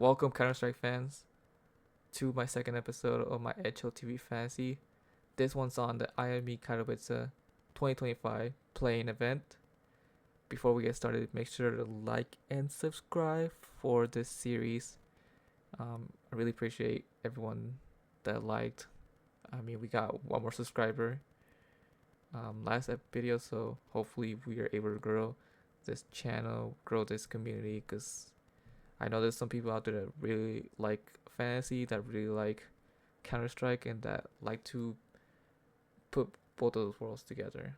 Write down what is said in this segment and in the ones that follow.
Welcome, Counter-Strike fans, to my second episode of my HLTV fantasy. This one's on the IEM Katowice 2025 playing event. Before we get started, make sure to like and subscribe for this series. I really appreciate everyone that liked. We got one more subscriber last video, so hopefully we are able to grow this channel, grow this community, because I know there's some people out there that really like fantasy, that really like Counter-Strike, and that like to put both of those worlds together.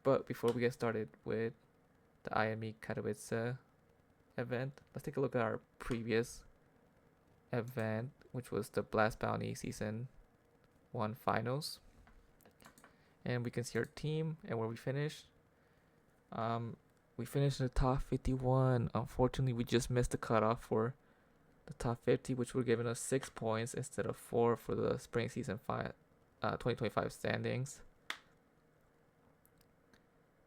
But before we get started with the IEM Katowice event, let's take a look at our previous event, which was the Blast Bounty Season 1 Finals. And we can see our team and where we finished. We finished in the top 51. Unfortunately, we just missed the cutoff for the top 50, which would have given us 6 points instead of 4 for the Spring Season 5, 2025 standings.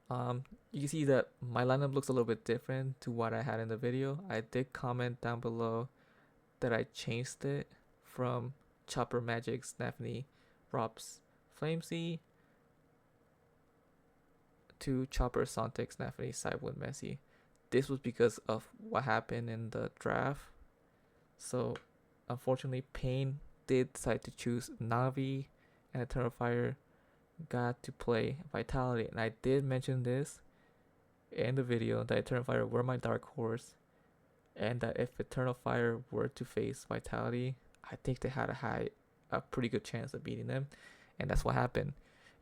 You can see that my lineup looks a little bit different to what I had in the video. I did comment down below that I changed it from Chopper, Magic, Snaffney, Robs, Flamesy to Chopper, Sontic, Snaffney, Cywood, Messi. This was because of what happened in the draft. So, unfortunately, Payne did decide to choose Navi, and Eternal Fire got to play Vitality. And I did mention this in the video that Eternal Fire were my dark horse, and that if Eternal Fire were to face Vitality, I think they had a pretty good chance of beating them. And that's what happened.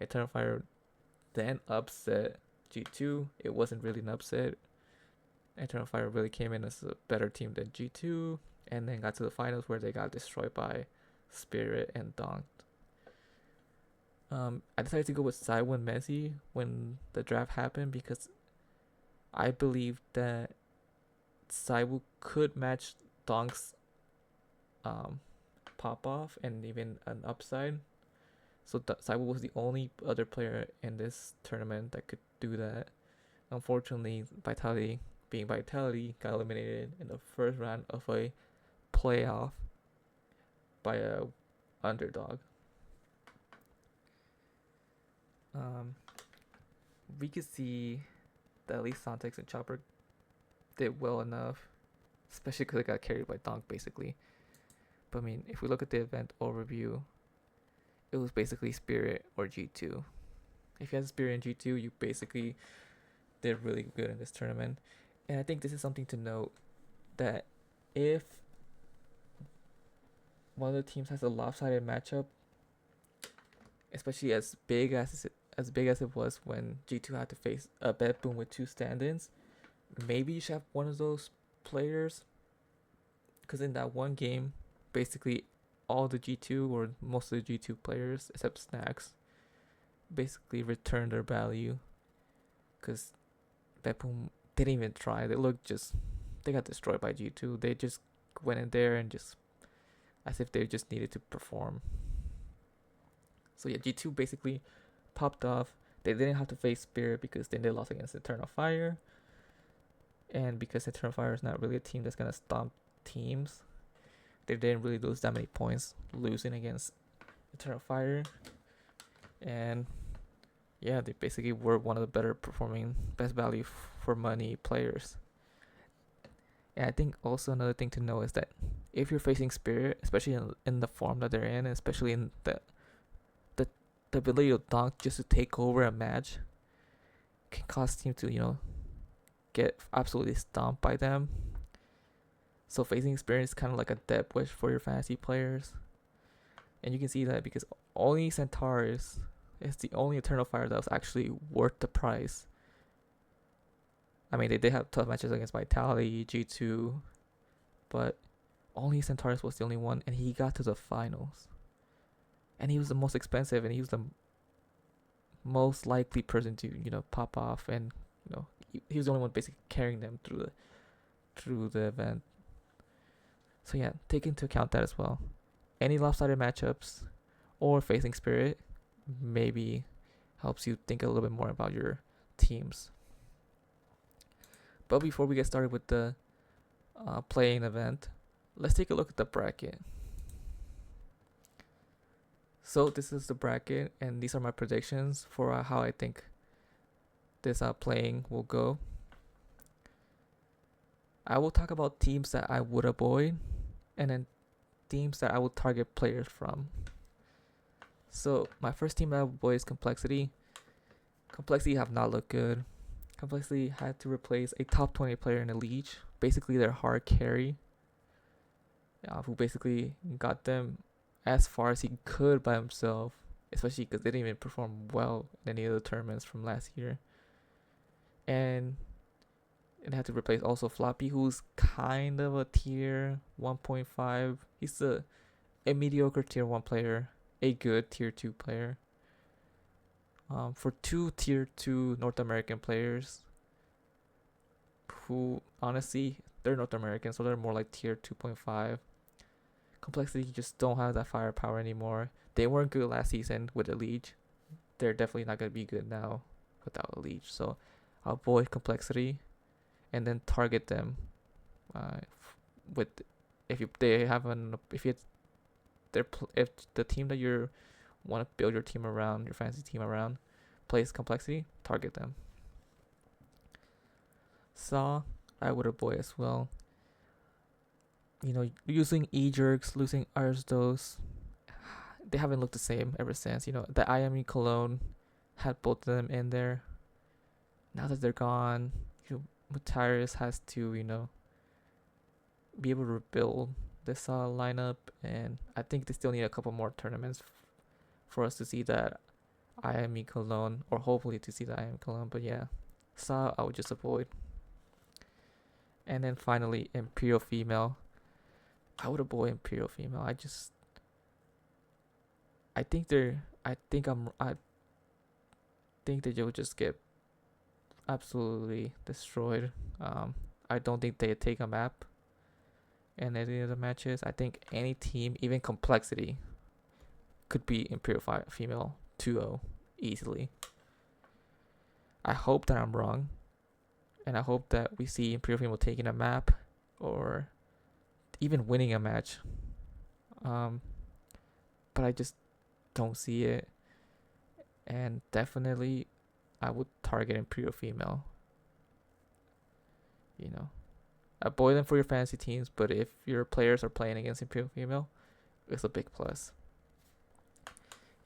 Eternal Fire then upset G2. It wasn't really an upset. Eternal Fire really came in as a better team than G2, and then got to the finals where they got destroyed by Spirit and Donked. I decided to go with Cywood Messi when the draft happened because I believe that Cywood could match Donk's pop off and even an upside. So Cywood was the only other player in this tournament that could do that. Unfortunately, Vitality, being Vitality, got eliminated in the first round of a playoff by a underdog. We could see that at least Sontex and Chopper did well enough, especially because it got carried by Donk basically. But I mean, if we look at the event overview, it was basically Spirit or G2. If you had Spirit and G2, you basically did really good in this tournament. And I think this is something to note, that if one of the teams has a lopsided matchup, especially as big as it was when G2 had to face a Bed Boom with 2 stand-ins, maybe you should have one of those players, because in that one game, basically all the G2 or most of the G2 players except Snacks basically returned their value, because Bed Boom didn't even try. They got destroyed by G2. They just went in there and just as if they just needed to perform. So yeah, G2 basically popped off. They didn't have to face Spirit because then they lost against Eternal Fire. And because Eternal Fire is not really a team that's gonna stomp teams, they didn't really lose that many points losing against Eternal Fire. And yeah, they basically were one of the better performing, best value for money players. And I think also another thing to know is that if you're facing Spirit, especially in the form that they're in, especially in the ability of Donk just to take over a match, can cause team to, get absolutely stomped by them. So facing Spirit is kind of like a death wish for your fantasy players. And you can see that because only Xantares is the only Eternal Fire that was actually worth the price. I mean, they did have tough matches against Vitality, G2, but only Xantares was the only one, and he got to the finals. And he was the most expensive, and he was the most likely person to, pop off, and he was the only one basically carrying them through the event. So yeah, take into account that as well. Any lopsided matchups or facing Spirit maybe helps you think a little bit more about your teams. But before we get started with the playing event. Let's take a look at the bracket. So this is the bracket, and these are my predictions for how I think this playing will go. I will talk about teams that I would avoid, and then teams that I will target players from. So my first team that I would avoid is Complexity. Complexity have not looked good. Complexity had to replace a top 20 player in the league, basically their hard carry, who basically got them as far as he could by himself, especially because they didn't even perform well in any of the tournaments from last year. And it had to replace also Floppy, who's kind of a tier 1.5. He's a mediocre tier 1 player, a good tier 2 player. For two tier 2 North American players who honestly they're North American, so they're more like tier 2.5. Complexity just don't have that firepower anymore. They weren't good last season with the Leech. They're definitely not gonna be good now without a Leech. So avoid Complexity and then target them with if the team that you want to build your team around, your fantasy team around, plays Complexity, target them. Saw, I would avoid as well. You know, using E-Jerks, losing Arsdos, they haven't looked the same ever since. You know, the IEM Cologne had both of them in there. Now that they're gone, Xantares has to, be able to rebuild this lineup, and I think they still need a couple more tournaments for us to see that IEM Cologne, or hopefully to see the IEM Cologne. But yeah, I would just avoid. And then finally, Imperial Female. I would avoid Imperial Female. I think that you'll just get absolutely destroyed. I don't think they take a map in any of the matches. I think any team, even Complexity, could beat Imperial Female 2-0 easily. I hope that I'm wrong, and I hope that we see Imperial Female taking a map or even winning a match. But I just don't see it, and definitely I would target Imperial Female. Avoid them for your fantasy teams, but if your players are playing against Imperial Female, it's a big plus.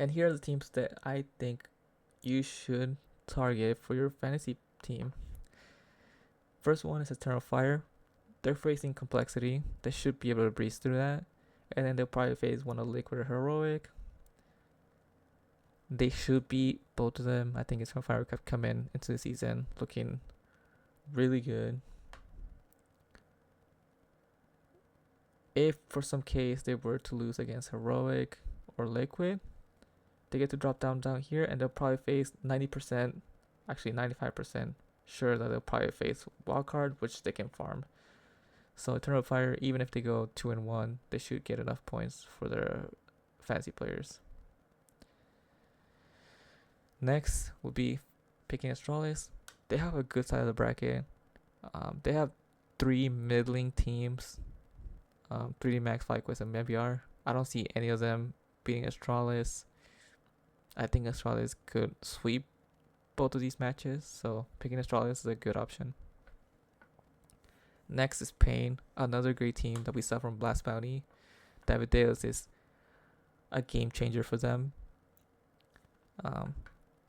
And here are the teams that I think you should target for your fantasy team. First one is Eternal Fire. They're facing Complexity. They should be able to breeze through that. And then they'll probably face one of Liquid or Heroic. They should beat both of them. I think Eternal Fire could come into the season looking really good. If for some case they were to lose against Heroic or Liquid, they get to drop down here, and they'll probably face 90%, actually 95% sure that they'll probably face Wildcard, which they can farm. So Eternal Fire, even if they go 2-1, they should get enough points for their fantasy players. Next would be picking Astralis. They have a good side of the bracket. They have 3 middling teams. 3D Max, FlyQuest, and Mebiar. I don't see any of them beating Astralis. I think Astralis could sweep both of these matches, so picking Astralis is a good option. Next is Pain, another great team that we saw from Blast Bounty. David Deus is a game changer for them.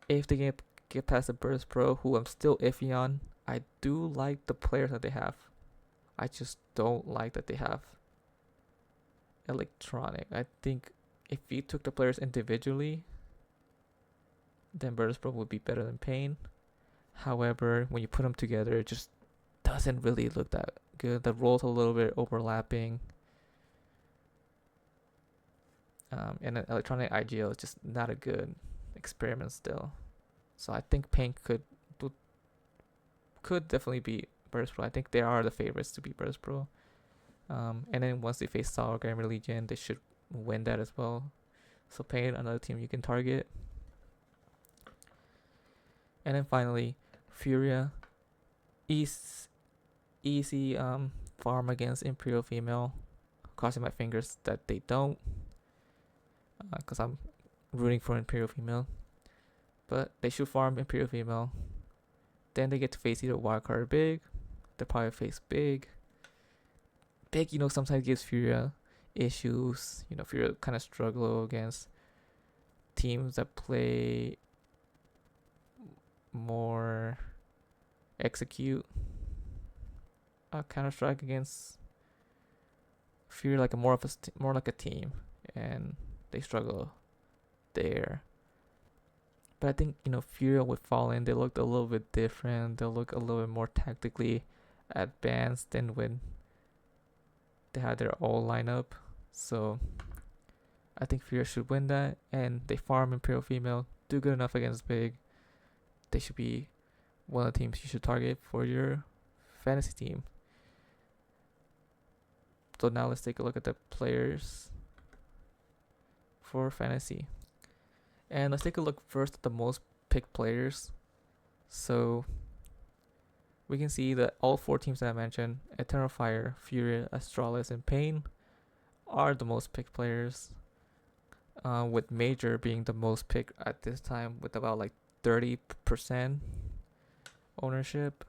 If they get past the Burst Pro, who I'm still iffy on, I do like the players that they have. I just don't like that they have Electronic. I think if you took the players individually, then Burst Pro would be better than Pain. However, when you put them together, it just doesn't really look that good. The roles are a little bit overlapping. And an Electronic IGL is just not a good experiment still. So I think Pain could definitely beat Burst Pro. I think they are the favorites to beat Burst Pro. And then once they face Saw or Gamer Legion, they should win that as well. So Pain, another team you can target. And then finally, Furia. Easy farm against Imperial female. Crossing my fingers that they don't, because I'm rooting for Imperial female. But they should farm Imperial female. Then they get to face either wildcard or big. They'll probably face big. Big, sometimes gives Furia issues. Furia kind of struggle against teams that play more execute Counter Strike against Furia, like more like a team, and they struggle there. But I think Furia with Fallen, they looked a little bit different. They look a little bit more tactically advanced than when they had their old lineup. So I think Furia should win that, and they farm Imperial female, do good enough against big. They should be one of the teams you should target for your fantasy team. So now let's take a look at the players for fantasy. And let's take a look first at the most picked players. So we can see that all 4 teams that I mentioned, Eternal Fire, Furia, Astralis, and Pain, are the most picked players. With Major being the most picked at this time with about like 30% ownership.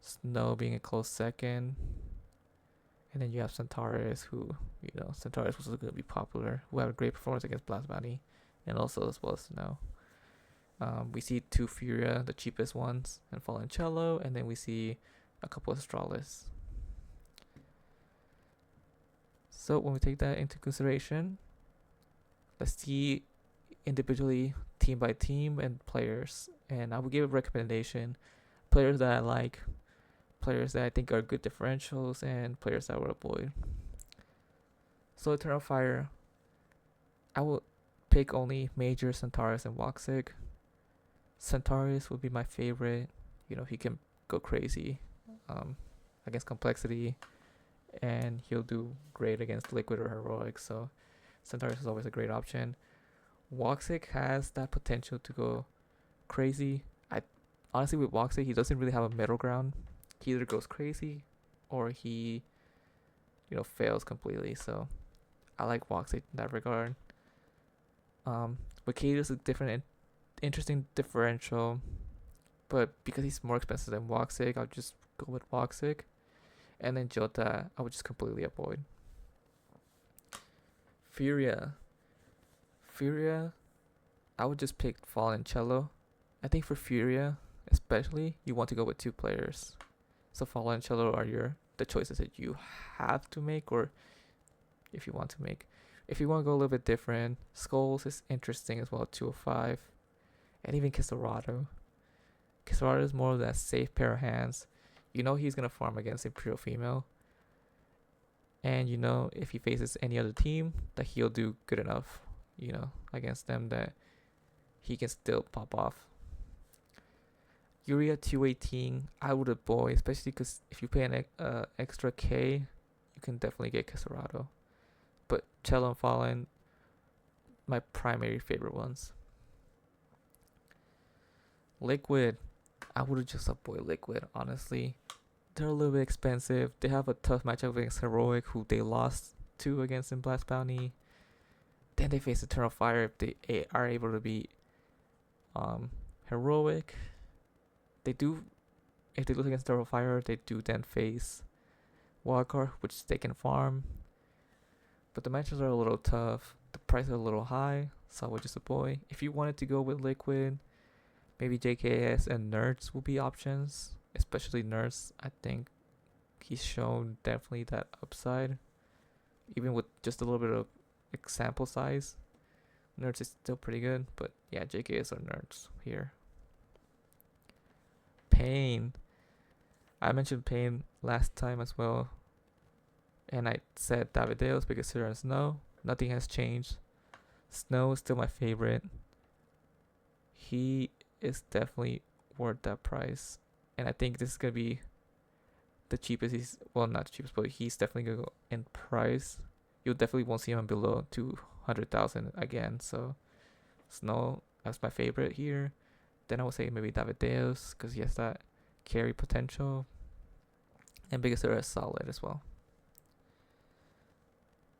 Snow being a close second. And then you have Xantares, who, Xantares was going to be popular, who had a great performance against Blast Bounty, and also as well as Snow. We see 2 Furia, the cheapest ones, and Fallen Cello, and then we see a couple of Astralis. So when we take that into consideration, let's see individually, team by team, and players. And I will give a recommendation. Players that I like, players that I think are good differentials, and players that I will avoid. So Eternal Fire, I will pick only Major, Xantares, and Woxic. Xantares would be my favorite. He can go crazy against Complexity, and he'll do great against Liquid or Heroic. So Xantares is always a great option. Woxic has that potential to go crazy. Honestly, with Woxic, he doesn't really have a middle ground. He either goes crazy or he, fails completely. So I like Woxic in that regard. Wakeda is a different and interesting differential, but because he's more expensive than Woxic, I'll just go with Woxic. And then Jota, I would just completely avoid. Furia, I would just pick Fallen Cello. I think for Furia, especially, you want to go with 2 players. So Fallen and Cello are the choices that you have to make, or if you want to make. If you want to go a little bit different, Skulls is interesting as well, 205. And even Kisarado. Kisarado is more of that safe pair of hands. He's going to farm against Imperial female. And if he faces any other team, that he'll do good enough, against them that he can still pop off. Furia 218, I would avoid, especially because if you pay an extra K, you can definitely get Kisarado. But Cello and Fallen, my primary favorite ones. Liquid, I would just avoid Liquid, honestly. They're a little bit expensive. They have a tough matchup against Heroic, who they lost to against in Blast Bounty. Then they face Eternal Fire if they are able to beat Heroic. If they lose against Eternal Fire, they do then face Wildcard, which they can farm. But the matches are a little tough. The prices are a little high, so I would just avoid. If you wanted to go with Liquid, maybe JKS and Nerds will be options. Especially Nerds, I think he's shown definitely that upside. Even with just a little bit of sample size, Nerds is still pretty good. But yeah, JKS or Nerds here. Pain. I mentioned Pain last time as well. And I said Davideos because Sierra and Snow. Nothing has changed. Snow is still my favorite. He is definitely worth that price. And I think this is going to be the cheapest. Not the cheapest, but he's definitely going to go in price. You definitely won't see him below 200,000 again. So Snow, that's my favorite here. Then I would say maybe Davideos because he has that carry potential. And biggest threat is solid as well.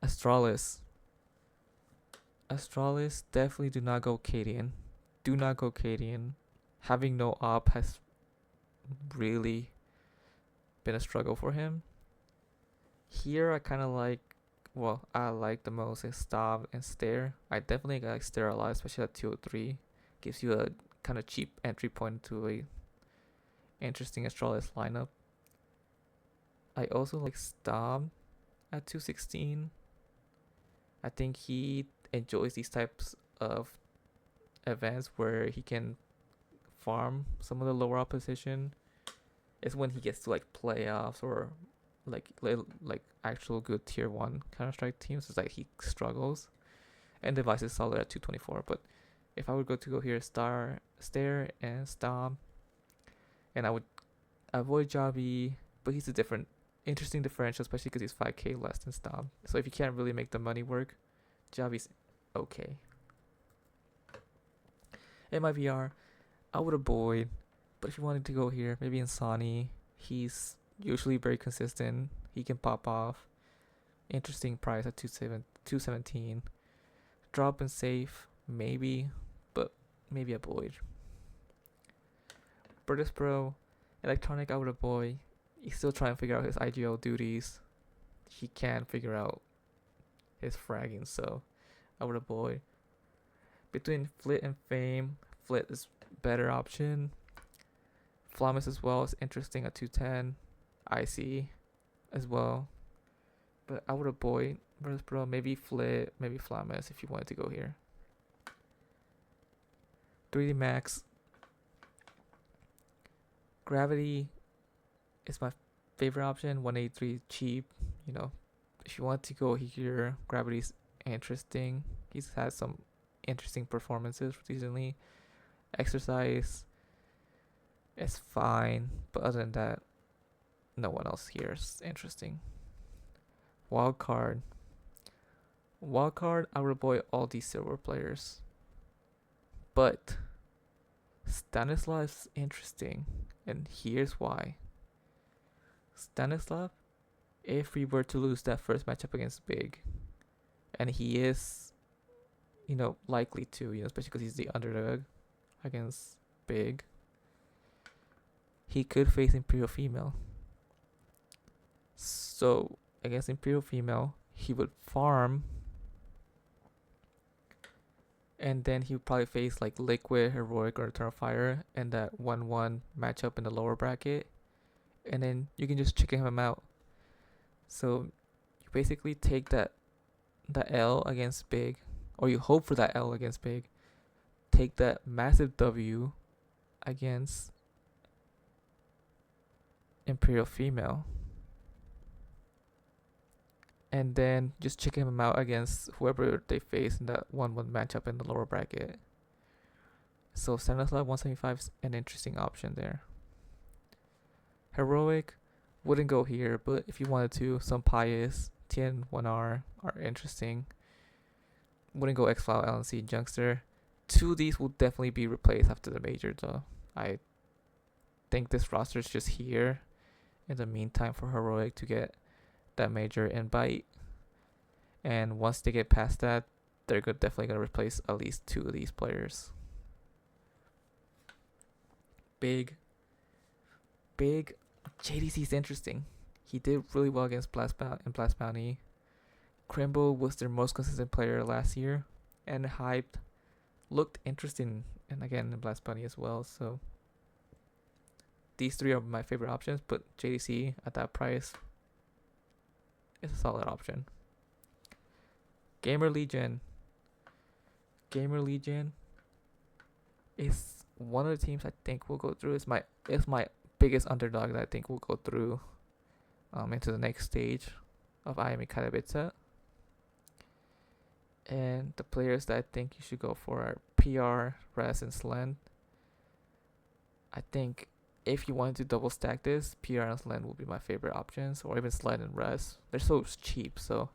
Astralis. Astralis, definitely do not go Cadian. Do not go Cadian. Having no op has really been a struggle for him. Here I kind of like, well, I like the most is Stab and Stare. I definitely like Stare a lot, especially at 203. Gives you a kind of cheap entry point to a interesting Astralis lineup. I also like Stab at 216. I think he enjoys these types of events where he can farm some of the lower opposition. It's when he gets to like playoffs or like actual good tier 1 Counter-Strike teams. It's like he struggles. And Device is solid at 224. But if I would go here, Stare and Stomp, and I would avoid Javi, but he's a different interesting differential, especially because he's 5k less than Stomp. So if you can't really make the money work, Javi's okay. In my VR, I would avoid, but if you wanted to go here, maybe Insani. He's usually very consistent. He can pop off. Interesting price at 217. Drop and safe, maybe, but maybe avoid. Virtus Pro, Electronic, I would avoid. He's still trying to figure out his IGL duties. He can't figure out his fragging, so I would avoid. Between Flit and Fame, Flit is better option. Flamus as well is interesting at 210. IC as well. But I would avoid Virtus Pro, maybe Flit, maybe Flamus if you wanted to go here. 3D Max. Gravity is my favorite option. 183 cheap. You know, if you want to go here, Gravity's interesting. He's had some interesting performances recently. Exercise is fine, but other than that, no one else here is interesting. Wildcard, I would avoid all these silver players, but Stanislav is interesting, and here's why. Stanislav, if we were to lose that first matchup against Big, and he is, likely to, especially because he's the underdog against Big, he could face Imperial Female. So against Imperial Female, he would farm, and then he would probably face like Liquid, Heroic, or Eternal Fire in that 1-1 matchup in the lower bracket, and then you can just chicken him out. So you basically take that L against Big, or you hope for that L against Big, take that massive W against Imperial Female, and then just chicken him out against whoever they face in that 1-1 matchup in the lower bracket. So Stanislav 175 is an interesting option there. Heroic wouldn't go here, but if you wanted to, some Pious, Tien 1R are interesting. Wouldn't go X-File, LNC, Junkster. 2 of these will definitely be replaced after the major, though. I think this roster is just here in the meantime for Heroic to get that major invite, and once they get past that, they're definitely going to replace at least 2 of these players. Big JDC is interesting. He did really well against Blast Bounty. Crimbo was their most consistent player last year, and hyped, looked interesting, and again in Blast Bounty as well. So these 3 are my favorite options, but JDC at that price is a solid option. Gamer Legion is one of the teams I think will go through. It's my biggest underdog that I think will go through into the next stage of IEM Katowice. And the players that I think you should go for are PR, Res, and Slend. I think if you wanted to double stack this, PR and Slend will be my favorite options, or even Slend and Res. They're so cheap, so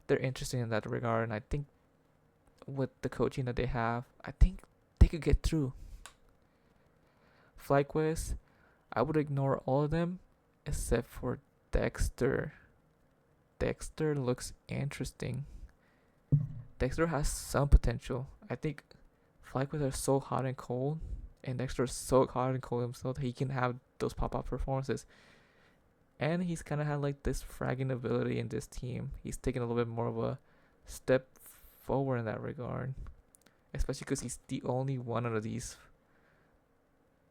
they're interesting in that regard. And I think with the coaching that they have, I think they could get through. FlyQuest, I would ignore all of them except for Dexter. Dexter looks interesting. Dexter has some potential. I think FlyQuest are so hot and cold, and Dexter is so hot and cold himself that he can have those pop-up performances. And he's kind of had like this fragging ability in this team. He's taken a little bit more of a step forward in that regard, especially because he's the only one out of these,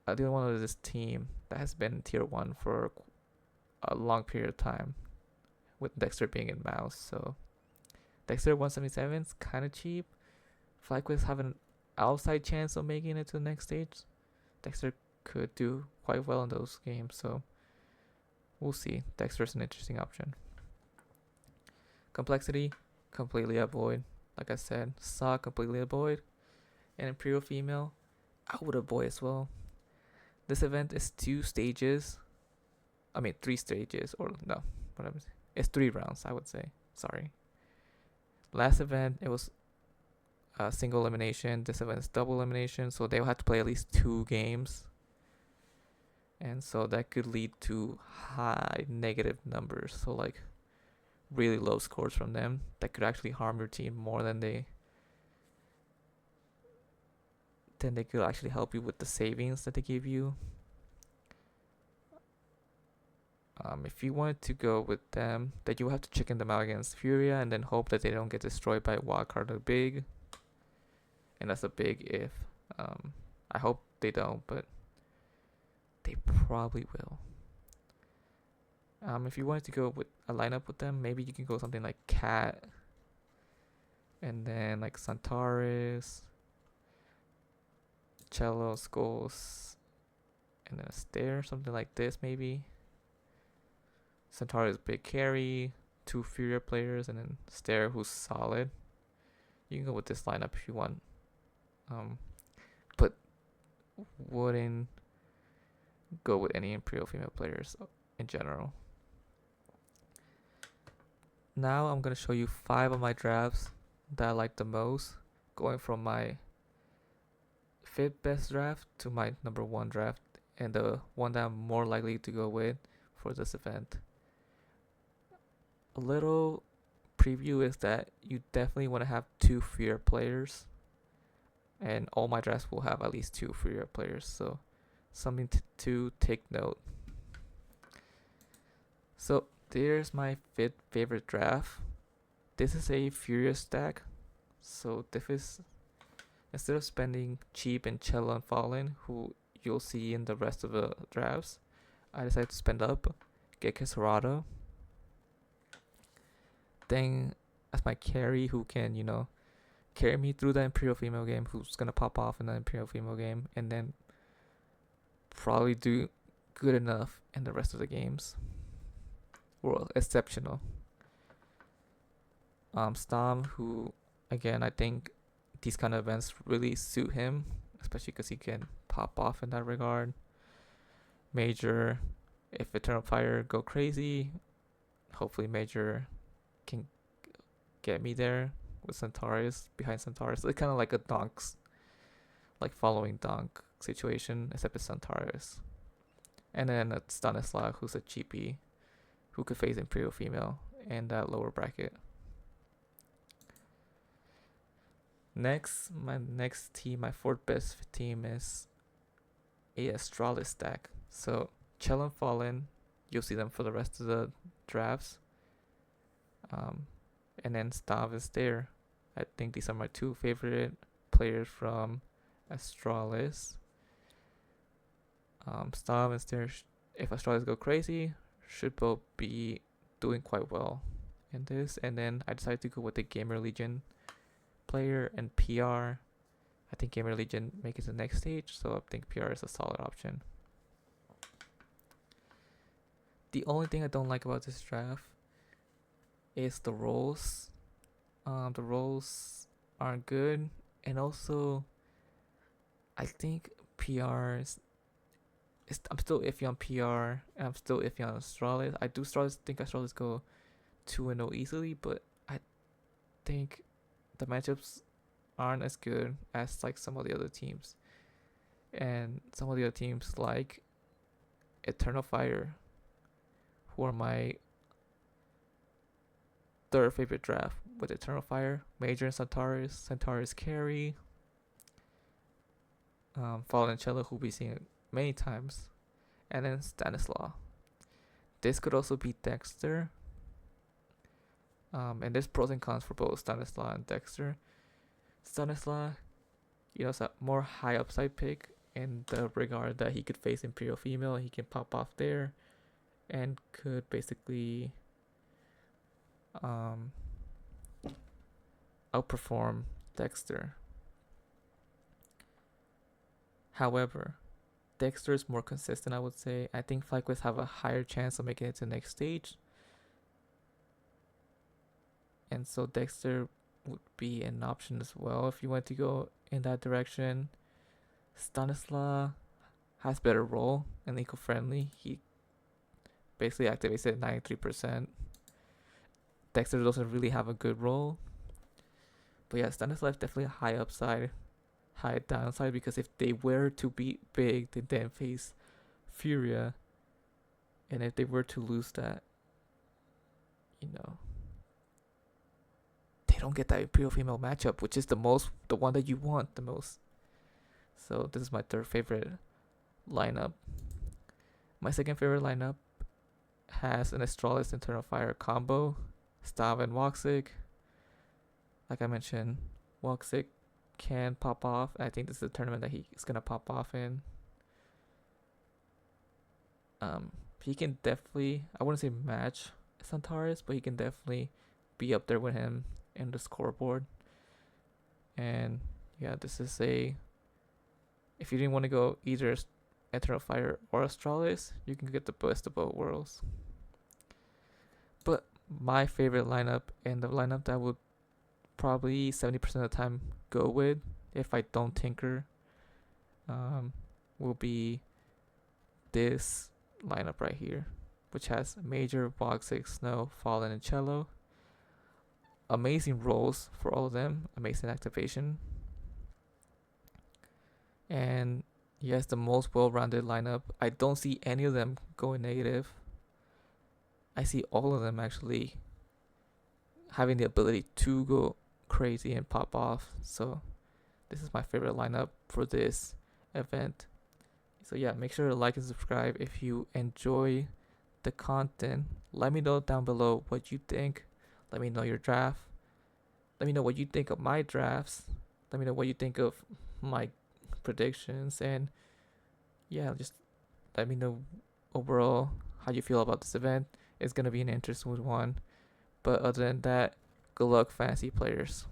the only one of this team that has been in tier 1 for a long period of time, with Dexter being in mouse. So Dexter 177 is kind of cheap. FlyQuest have an outside chance of making it to the next stage. Dexter could do quite well in those games, so we'll see. Dexter's an interesting option. Complexity, completely avoid. Like I said, Saw, completely avoid. And Imperial Female, I would avoid as well. This event is 2 stages. I mean 3 stages, or no, whatever. It's 3 rounds, I would say. Sorry. Last event, it was a single elimination. This event is double elimination, so they'll have to play at least 2 games. And so that could lead to high negative numbers. So like really low scores from them that could actually harm your team more than they could actually help you with the savings that they give you. If you wanted to go with them, then you have to chicken them out against Furia and then hope that they don't get destroyed by Wildcard or Big. And that's a big if. I hope they don't, but they probably will. If you wanted to go with a lineup with them, maybe you can go something like Cat, and then like Xantares, Cello, Skulls, and then a Stair, something like this maybe. Xantares big carry, 2 Furia players, and then Stair who's solid. You can go with this lineup if you want. But wouldn't go with any Imperial female players in general. Now I'm going to show you 5 of my drafts that I like the most, going from my 5th best draft to my number 1 draft, and the one that I'm more likely to go with for this event. A little preview is that you definitely want to have 2 Furia players, and all my drafts will have at least 2 Furia players, so something to take note. So there's my 5th favorite draft. This is a Furia stack, so this is, instead of spending cheap in Cello and Fallen, who you'll see in the rest of the drafts, I decided to spend up, get Caserado. Then as my carry, who can, carry me through the Imperial female game, who's gonna pop off in the Imperial female game, and then probably do good enough in the rest of the games. Well, exceptional. Stom, who again I think these kind of events really suit him, especially because he can pop off in that regard. Major, if Eternal Fire go crazy, hopefully Major can get me there with Xantares, behind Xantares. It's kind of like a Donks, like following Donk situation, except it's Xantares. And then a Stanislav, who's a cheapie, who could face Imperial female in that lower bracket. Next, my next team, my 4th best team is a Astralis stack. So Chell and Fallen, you'll see them for the rest of the drafts. And then Stav is there. I think these are my 2 favorite players from Astralis. Stav and Stair, if Astralis go crazy, should both be doing quite well in this. And then I decided to go with the Gamer Legion player and PR. I think Gamer Legion make it to the next stage, so I think PR is a solid option. The only thing I don't like about this draft is the roles. The roles aren't good, and also I think PR is I'm still iffy on PR, and I'm still iffy on Astralis. I do think Astralis go 2-0 easily, but I think the matchups aren't as good as like some of the other teams. And some of the other teams like Eternal Fire for my third favorite draft with Eternal Fire, Major and Xantares carry, Fallen Cello, who we've seen many times, and then Stanislaw. This could also be Dexter. And there's pros and cons for both Stanislaw and Dexter. Stanislaw, is a more high upside pick in the regard that he could face Imperial Female, he can pop off there, and could basically outperform Dexter. However, Dexter is more consistent, I would say. I think FlyQuest have a higher chance of making it to the next stage. And so Dexter would be an option as well if you want to go in that direction. Stanislaw has better roll and eco-friendly. He basically activates it at 93%. Dexter doesn't really have a good roll. But yeah, Stanislaw is definitely a high upside, high downside, because if they were to beat big, they then face Furia. And if they were to lose that, they don't get that Imperial Female matchup, which is the one that you want the most. So this is my third favorite lineup. My second favorite lineup has an Astralis Eternal Fire combo, Stav and Woxic. Like I mentioned, Woxic can pop off. I think this is the tournament that he's gonna pop off in. He can definitely, I wouldn't say match Xantares, but he can definitely be up there with him in the scoreboard. And yeah, this is if you didn't want to go either Eternal Fire or Astralis, you can get the best of both worlds. But my favorite lineup, and the lineup that I would probably 70% of the time go with if I don't tinker, will be this lineup right here, which has Major, Woxic, Snow, Fallen, and Cello. Amazing rolls for all of them, amazing activation, and yes, the most well-rounded lineup. I don't see any of them going negative. I see all of them actually having the ability to go crazy and pop off. So this is my favorite lineup for this event. So yeah, make sure to like and subscribe if you enjoy the content. Let me know down below what you think. Let me know your draft. Let me know what you think of my drafts. Let me know what you think of my predictions. And yeah, just let me know overall how you feel about this event. It's going to be an interesting one. But other than that, good luck, fantasy players.